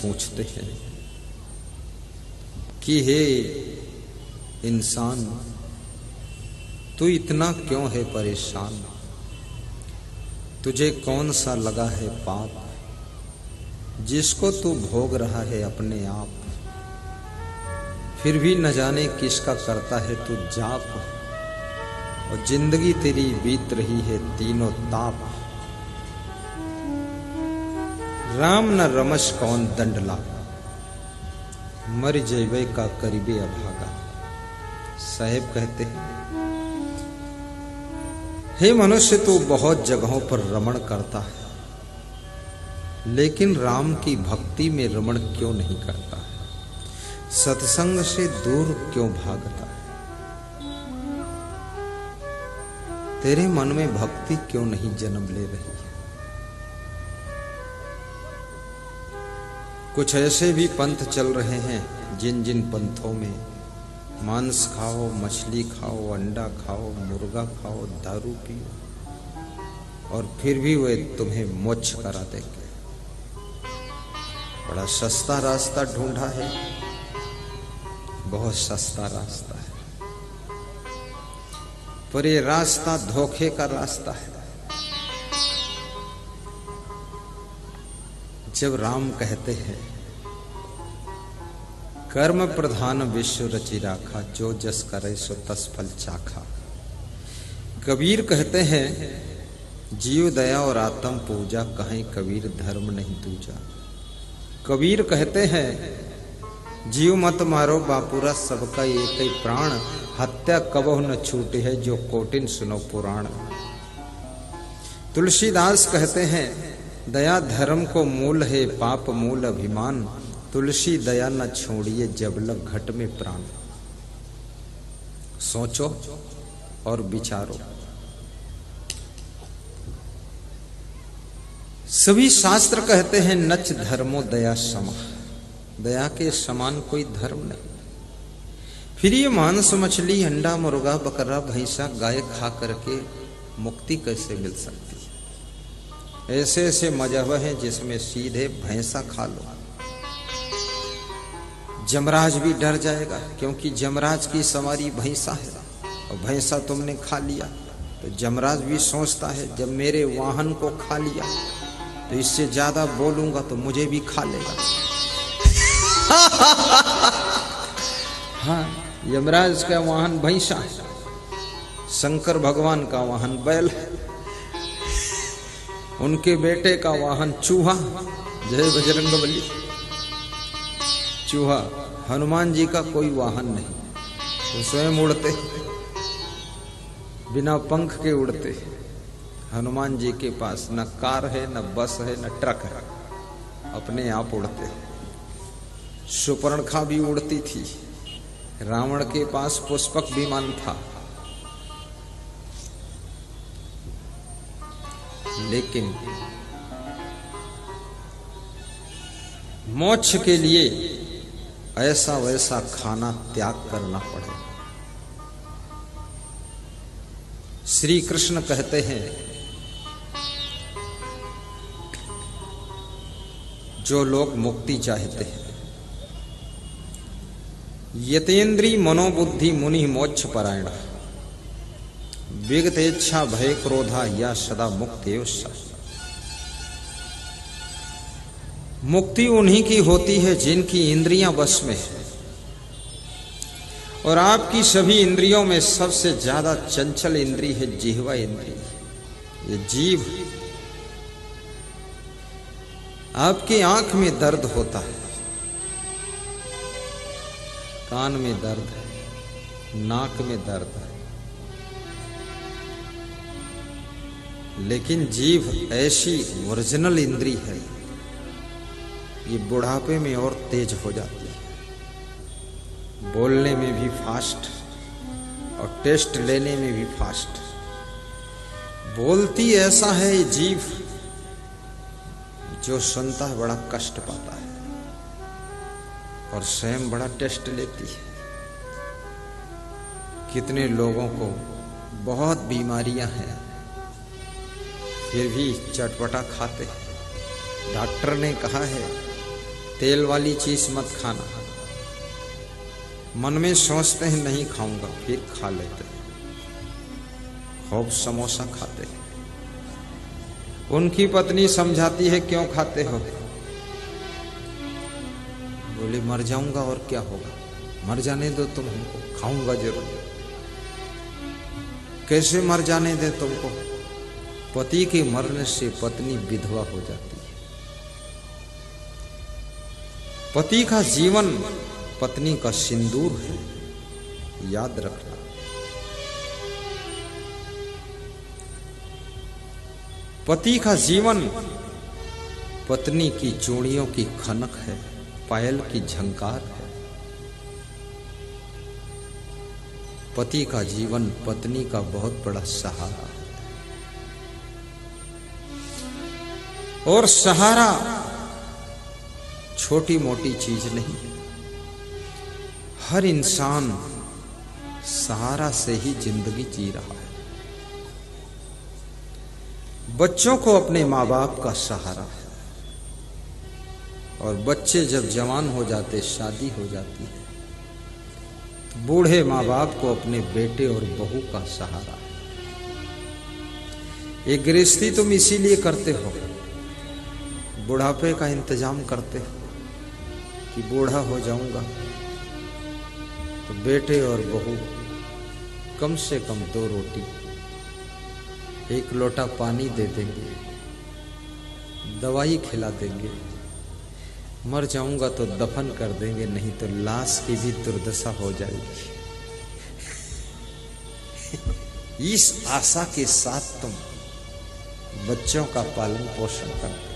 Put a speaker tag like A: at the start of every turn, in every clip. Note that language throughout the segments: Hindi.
A: पूछते हैं कि हे इंसान, तू इतना क्यों है परेशान? तुझे कौन सा लगा है पाप जिसको तू भोग रहा है अपने आप? फिर भी न जाने किसका करता है तू जाप, और जिंदगी तेरी बीत रही है तीनों ताप। राम न रमश कौन दंडला, मर जैवे का करीबे अभागा। साहेब कहते हैं, हे मनुष्य, तू बहुत जगहों पर रमण करता है, लेकिन राम की भक्ति में रमण क्यों नहीं करता है? सत्संग से दूर क्यों भागता है? तेरे मन में भक्ति क्यों नहीं जन्म ले रही है? कुछ ऐसे भी पंथ चल रहे हैं जिन जिन पंथों में मांस खाओ, मछली खाओ, अंडा खाओ, मुर्गा खाओ, दारू पियो, और फिर भी वे तुम्हें मोक्ष करा देंगे। बड़ा सस्ता रास्ता ढूंढा है, बहुत सस्ता रास्ता है, पर ये रास्ता धोखे का रास्ता है। जब राम कहते हैं, कर्म प्रधान विश्व रचि राखा, जो जस करे सो तस फल चाखा। कबीर कहते हैं, जीव दया और आत्म पूजा, कहीं कबीर धर्म नहीं दूजा। कबीर कहते हैं, जीव मत मारो बापुरा, सबका एक ही प्राण, हत्या कबहु न छूटे है, जो कोटिन सुनो पुराण। तुलसीदास कहते हैं, दया धर्म को मूल है, पाप मूल अभिमान, तुलसी दया न छोड़िए, जब लग घट में प्राण। सोचो और विचारो। सभी शास्त्र कहते हैं, नच धर्मो दया समा, दया के समान कोई धर्म नहीं। फिर ये मांस, मछली, अंडा, मुर्गा, बकरा, भैंसा, गाय खा करके मुक्ति कैसे मिल सकती है? ऐसे ऐसे मजहब हैं जिसमें सीधे भैंसा खा लो, जमराज भी डर जाएगा, क्योंकि जमराज की सवारी भैंसा है, और भैंसा तुमने खा लिया तो जमराज भी सोचता है, जब मेरे वाहन को खा लिया तो इससे ज्यादा बोलूंगा तो मुझे भी खा लेगा। हाँ, यमराज का वाहन भैंसा है, शंकर भगवान का वाहन बैल है, उनके बेटे का वाहन चूहा। जय बजरंगबली। चूहा, हनुमान जी का कोई वाहन नहीं, वो स्वयं उड़ते, बिना पंख के उड़ते। हनुमान जी के पास न कार है, न बस है, न ट्रक है, अपने आप उड़ते। सुपर्णखा भी उड़ती थी, रावण के पास पुष्पक विमान था, लेकिन मोक्ष के लिए ऐसा वैसा खाना त्याग करना पड़े। श्री कृष्ण कहते हैं, जो लोग मुक्ति चाहते हैं, यतेन्द्री मनोबुद्धि मुनि मोक्ष परायण, विगतेच्छा भय क्रोधा या सदा मुक्तेयोस्सा। मुक्ति उन्हीं की होती है जिनकी इंद्रियां बस में है, और आपकी सभी इंद्रियों में सबसे ज्यादा चंचल इंद्री है जिह्वा इंद्री। ये जीव, आपकी आंख में दर्द होता है, कान में दर्द है, नाक में दर्द है, लेकिन जीभ ऐसी ओरिजिनल इंद्री है, ये बुढ़ापे में और तेज हो जाती है, बोलने में भी फास्ट और टेस्ट लेने में भी फास्ट। बोलती ऐसा है ये जीभ, जो सुनता है बड़ा कष्ट पाता है, और स्वयं बड़ा टेस्ट लेती है। कितने लोगों को बहुत बीमारियां हैं, फिर भी चटपटा खाते हैं। डॉक्टर ने कहा है तेल वाली चीज मत खाना। मन में सोचते हैं नहीं खाऊंगा, फिर खा लेते हैं। खूब समोसा खाते हैं। उनकी पत्नी समझाती है क्यों खाते हो? बोले मर जाऊंगा और क्या होगा, मर जाने दो तुम हमको, खाऊंगा जरूर। कैसे मर जाने दे तुमको? पति के मरने से पत्नी विधवा हो जाती है। पति का जीवन पत्नी का सिंदूर है, याद रखना। पति का जीवन पत्नी की चूड़ियों की खनक है, पायल की झंकार है। पति का जीवन पत्नी का बहुत बड़ा सहारा है। और सहारा छोटी मोटी चीज नहीं। हर इंसान सहारा से ही जिंदगी जी रहा है। बच्चों को अपने माँ बाप का सहारा है, और बच्चे जब जवान हो जाते, शादी हो जाती है, तो बूढ़े माँ बाप को अपने बेटे और बहू का सहारा है। ये गृहस्थी तुम इसीलिए करते हो, बुढ़ापे का इंतजाम करते हो कि बूढ़ा हो जाऊंगा तो बेटे और बहू कम से कम 2 रोटी, 1 लोटा पानी दे देंगे, दवाई खिला देंगे। मर जाऊंगा तो दफन कर देंगे, नहीं तो लाश की भी दुर्दशा हो जाएगी। इस आशा के साथ तुम बच्चों का पालन पोषण करते हो।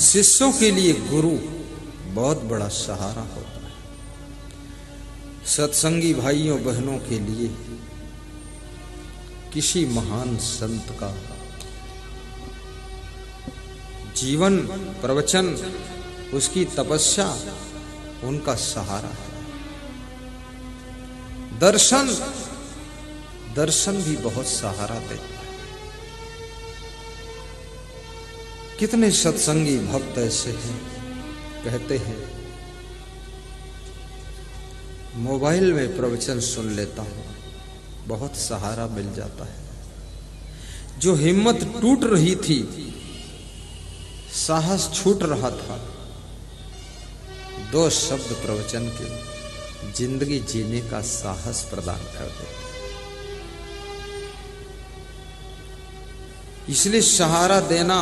A: शिष्यों के लिए गुरु बहुत बड़ा सहारा होता है। सत्संगी भाइयों बहनों के लिए किसी महान संत का जीवन, प्रवचन, उसकी तपस्या उनका सहारा है। दर्शन भी बहुत सहारा देता है। कितने सत्संगी भक्त ऐसे हैं, कहते हैं मोबाइल में प्रवचन सुन लेता हूं, बहुत सहारा मिल जाता है। जो हिम्मत टूट रही थी, साहस छूट रहा था, 2 शब्द प्रवचन के जिंदगी जीने का साहस प्रदान कर देते। इसलिए सहारा देना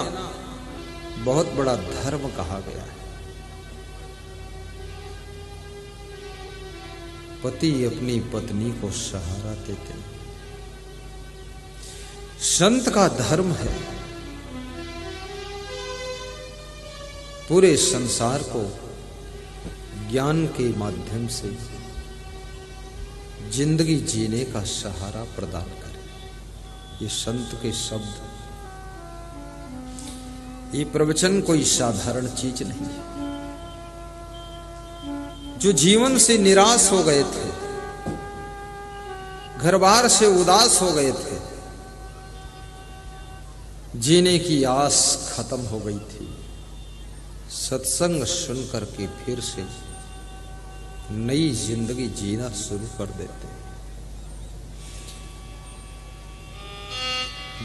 A: बहुत बड़ा धर्म कहा गया है। पति अपनी पत्नी को सहारा देते हैं। संत का धर्म है पूरे संसार को ज्ञान के माध्यम से जिंदगी जीने का सहारा प्रदान करे। ये संत के शब्द, ये प्रवचन कोई साधारण चीज नहीं है। जो जीवन से निराश हो गए थे, घर बार से उदास हो गए थे, जीने की आस खत्म हो गई थी, सत्संग सुन करके फिर से नई जिंदगी जीना शुरू कर देते।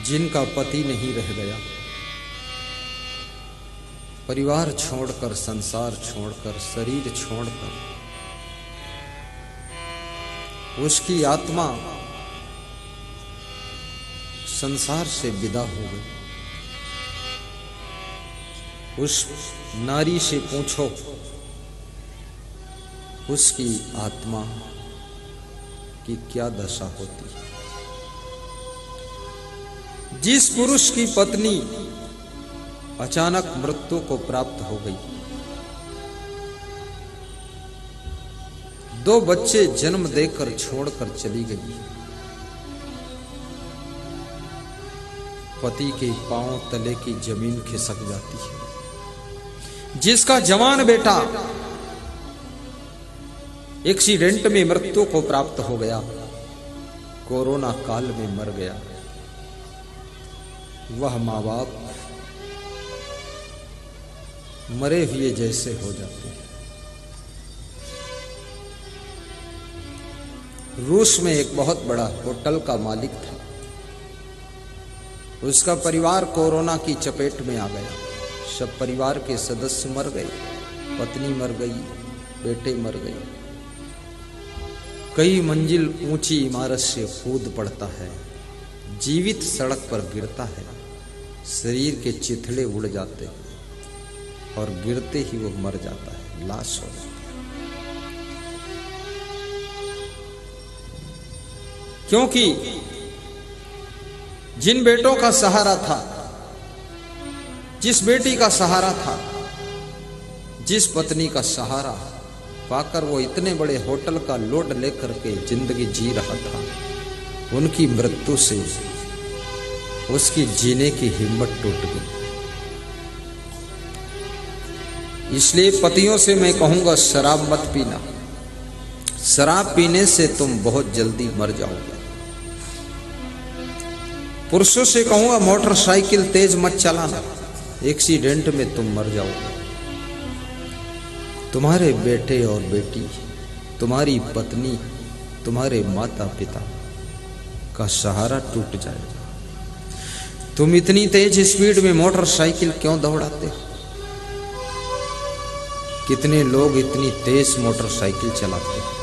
A: जिनका पति नहीं रह गया, परिवार छोड़कर, संसार छोड़कर, शरीर छोड़कर, उसकी आत्मा संसार से विदा हो गई। उस नारी से पूछो उसकी आत्मा की क्या दशा होती है। जिस पुरुष की पत्नी अचानक मृत्यु को प्राप्त हो गई, 2 बच्चे जन्म देकर छोड़कर चली गई, पति के पांव तले की जमीन खिसक जाती है। जिसका जवान बेटा एक्सीडेंट में मृत्यु को प्राप्त हो गया, कोरोना काल में मर गया, वह माँ बाप मरे हुए जैसे हो जाते हैं। रूस में एक बहुत बड़ा होटल का मालिक था। उसका परिवार कोरोना की चपेट में आ गया। सब परिवार के सदस्य मर गए, पत्नी मर गई, बेटे मर गए। कई मंजिल ऊंची इमारत से कूद पड़ता है, जीवित सड़क पर गिरता है, शरीर के चिथड़े उड़ जाते हैं और गिरते ही वो मर जाता है, लाश हो जाता है। क्योंकि जिन बेटों का सहारा था, जिस बेटी का सहारा था, जिस पत्नी का सहारा पाकर वो इतने बड़े होटल का लोड लेकर के जिंदगी जी रहा था, उनकी मृत्यु से उसकी जीने की हिम्मत टूट गई। इसलिए पतियों से मैं कहूंगा, शराब मत पीना। शराब पीने से तुम बहुत जल्दी मर जाओगे। पुरुषों से कहूंगा, मोटरसाइकिल तेज मत चलाना, एक्सीडेंट में तुम मर जाओगे। तुम्हारे बेटे और बेटी, तुम्हारी पत्नी, तुम्हारे माता पिता का सहारा टूट जाएगा। तुम इतनी तेज स्पीड में मोटरसाइकिल क्यों दौड़ाते हो? कितने लोग इतनी तेज मोटरसाइकिल चलाते हैं,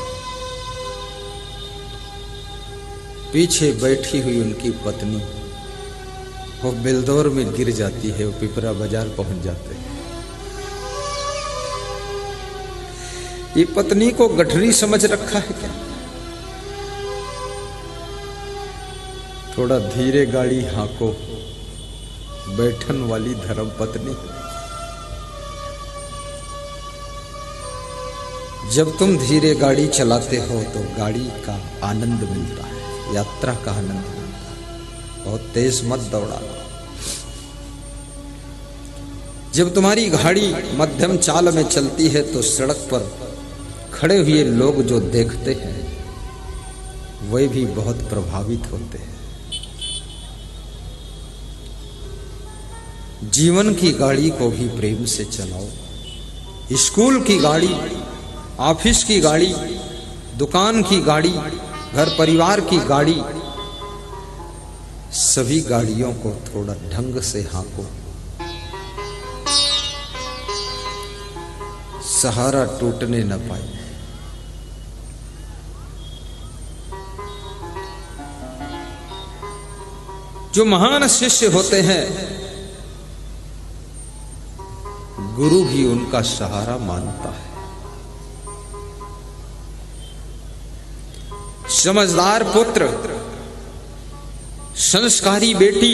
A: पीछे बैठी हुई उनकी पत्नी वो बिलदौर में गिर जाती है, वो पिपरा बाजार पहुंच जाते हैं। ये पत्नी को गठरी समझ रखा है क्या? थोड़ा धीरे गाड़ी हांको, बैठन वाली धर्म पत्नी। जब तुम धीरे गाड़ी चलाते हो तो गाड़ी का आनंद मिलता है, यात्रा का आनंद मिलता है। बहुत तेज मत दौड़ाना। जब तुम्हारी गाड़ी मध्यम चाल में चलती है तो सड़क पर खड़े हुए लोग जो देखते हैं वे भी बहुत प्रभावित होते हैं। जीवन की गाड़ी को भी प्रेम से चलाओ। स्कूल की गाड़ी, ऑफिस की गाड़ी, दुकान की गाड़ी, घर परिवार की गाड़ी, सभी गाड़ियों को थोड़ा ढंग से हाँको। सहारा टूटने न पाए। जो महान शिष्य होते हैं, गुरु भी उनका सहारा मानता है। समझदार पुत्र, संस्कारी बेटी,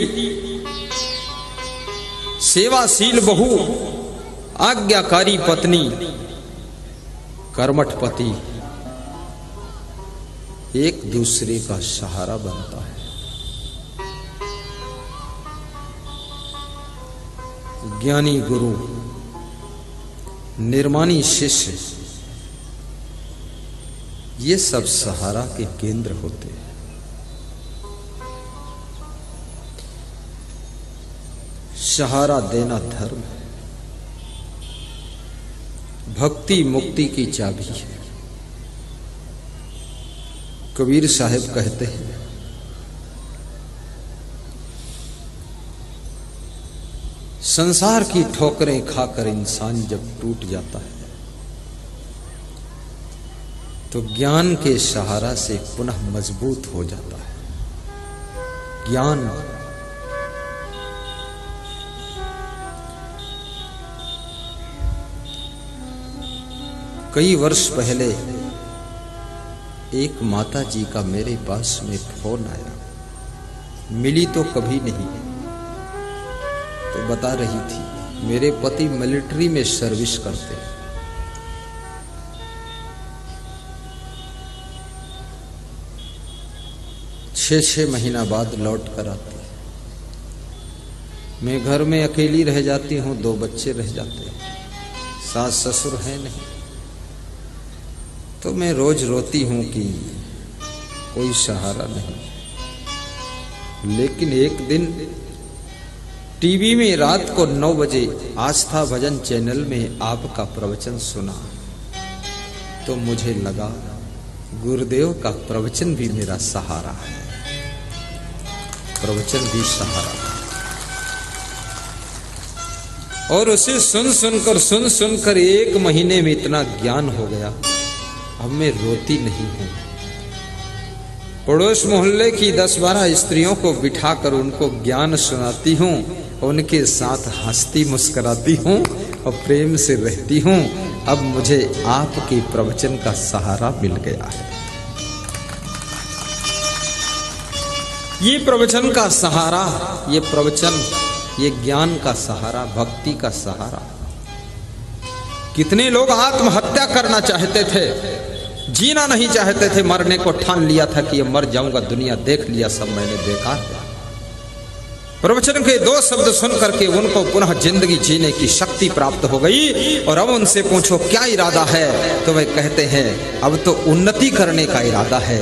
A: सेवाशील बहू, आज्ञाकारी पत्नी, कर्मठ पति एक दूसरे का सहारा बनता है। ज्ञानी गुरु, निर्माणी शिष्य, ये सब सहारा के केंद्र होते हैं। सहारा देना धर्म है, भक्ति मुक्ति की चाबी है। कबीर साहब कहते हैं, संसार की ठोकरें खाकर इंसान जब टूट जाता है तो ज्ञान के सहारा से पुनः मजबूत हो जाता है। ज्ञान कई वर्ष पहले एक माता जी का मेरे पास में फोन आया। मिली तो कभी नहीं, तो बता रही थी मेरे पति मिलिट्री में सर्विस करते हैं। 6 महीना बाद लौट कर आती है। मैं घर में अकेली रह जाती हूँ, 2 बच्चे रह जाते हैं, सास ससुर है नहीं। तो मैं रोज रोती हूँ कि कोई सहारा नहीं। लेकिन एक दिन टीवी में रात को 9 बजे आस्था भजन चैनल में आपका प्रवचन सुना तो मुझे लगा गुरुदेव का प्रवचन भी मेरा सहारा है, प्रवचन भी सहारा है। और उसे सुन सुनकर 1 महीने में इतना ज्ञान हो गया, अब मैं रोती नहीं हूं। पड़ोस मोहल्ले की 10-12 स्त्रियों को बिठाकर उनको ज्ञान सुनाती हूं, उनके साथ हंसती मुस्कुराती हूं और प्रेम से रहती हूं। अब मुझे आपके प्रवचन का सहारा मिल गया है। ये प्रवचन का सहारा, ये प्रवचन, ये ज्ञान का सहारा, भक्ति का सहारा। कितने लोग आत्महत्या करना चाहते थे, जीना नहीं चाहते थे, मरने को ठान लिया था कि ये मर जाऊंगा, दुनिया देख लिया, सब मैंने देखा है। प्रवचन के 2 शब्द सुन करके उनको पुनः जिंदगी जीने की शक्ति प्राप्त हो गई। और अब उनसे पूछो क्या इरादा है, तो वे कहते हैं अब तो उन्नति करने का इरादा है।